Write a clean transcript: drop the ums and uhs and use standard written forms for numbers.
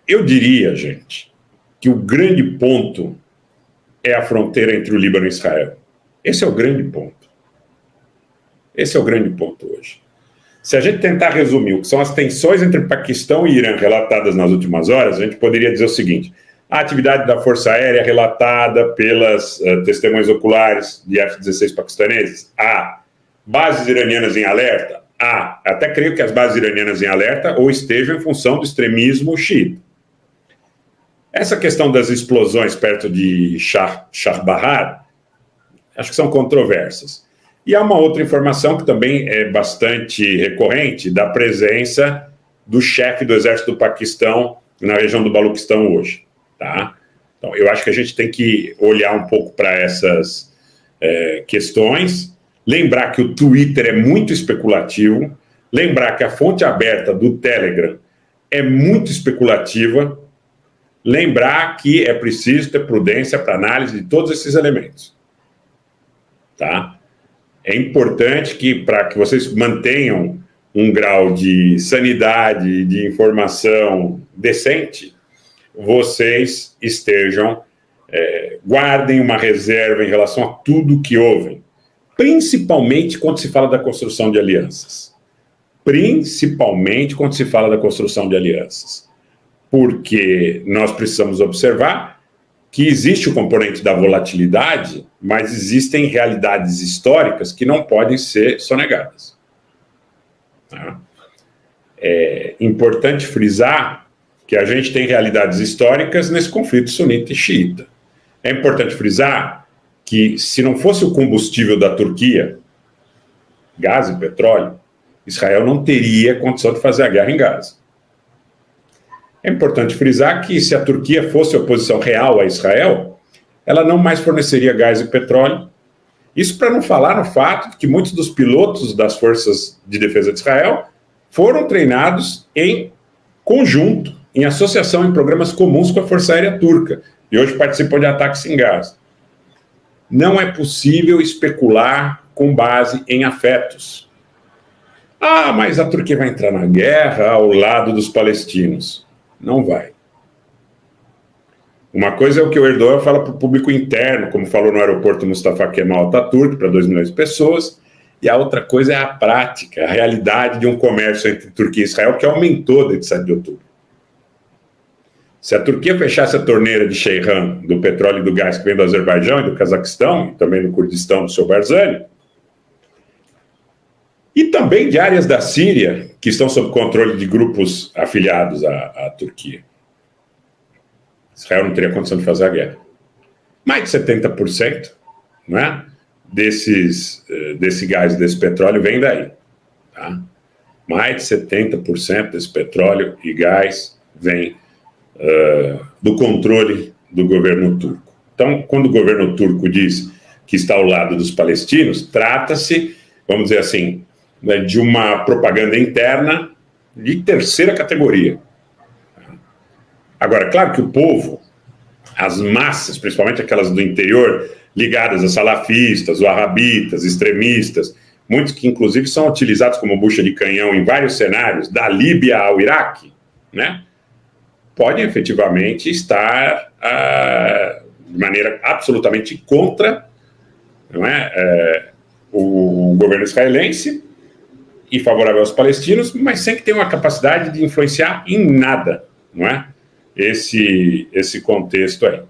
Eu diria, gente, que o grande ponto é a fronteira entre o Líbano e Israel. Esse é o grande ponto. Esse é o grande ponto hoje. Se a gente tentar resumir o que são as tensões entre Paquistão e Irã relatadas nas últimas horas, a gente poderia dizer o seguinte: a atividade da Força Aérea relatada pelas testemunhas oculares de F-16 paquistaneses. Bases iranianas em alerta. Até creio que as bases iranianas em alerta ou estejam em função do extremismo xiita. Essa questão das explosões perto de Chahbahar, acho que são controversas. E há uma outra informação que também é bastante recorrente, da presença do chefe do exército do Paquistão na região do Baluquistão hoje. Tá? Então, eu acho que a gente tem que olhar um pouco para essas questões, lembrar que o Twitter é muito especulativo, lembrar que a fonte aberta do Telegram é muito especulativa, lembrar que é preciso ter prudência para análise de todos esses elementos. Tá? É importante que, para que vocês mantenham um grau de sanidade, de informação decente, vocês estejam, guardem uma reserva em relação a tudo que ouvem, principalmente quando se fala da construção de alianças. Principalmente quando se fala da construção de alianças. Porque nós precisamos observar que existe o componente da volatilidade, mas existem realidades históricas que não podem ser sonegadas. Tá? É importante frisar que a gente tem realidades históricas nesse conflito sunita e xiita. É importante frisar que, se não fosse o combustível da Turquia, gás e petróleo, Israel não teria condição de fazer a guerra em Gaza. É importante frisar que, se a Turquia fosse oposição real a Israel, ela não mais forneceria gás e petróleo. Isso para não falar no fato de que muitos dos pilotos das forças de defesa de Israel foram treinados em conjunto, em associação, em programas comuns com a Força Aérea Turca, e hoje participam de ataques em Gaza. Não é possível especular com base em afetos. Mas a Turquia vai entrar na guerra ao lado dos palestinos. Não vai. Uma coisa é o que o Erdogan fala para o público interno, como falou no aeroporto Mustafa Kemal Atatürk, para 2 milhões de pessoas, e a outra coisa é a prática, a realidade de um comércio entre Turquia e Israel que aumentou desde 7 de outubro. Se a Turquia fechasse a torneira de Ceyhan do petróleo e do gás que vem do Azerbaijão e do Cazaquistão, e também do Kurdistão do seu Barzani, e também de áreas da Síria que estão sob controle de grupos afiliados à Turquia, Israel não teria condição de fazer a guerra. Mais de 70%, né, desse gás e desse petróleo vem daí. Tá? Mais de 70% desse petróleo e gás vem do controle do governo turco. Então, quando o governo turco diz que está ao lado dos palestinos, trata-se, vamos dizer assim, de uma propaganda interna de terceira categoria. Agora, claro que o povo, as massas, principalmente aquelas do interior, ligadas a salafistas, wahhabitas, extremistas, muitos que inclusive são utilizados como bucha de canhão em vários cenários, da Líbia ao Iraque, né, podem efetivamente estar de maneira absolutamente contra, não é, o governo israelense e favorável aos palestinos, mas sem que tenha uma capacidade de influenciar em nada, não é? Esse contexto aí.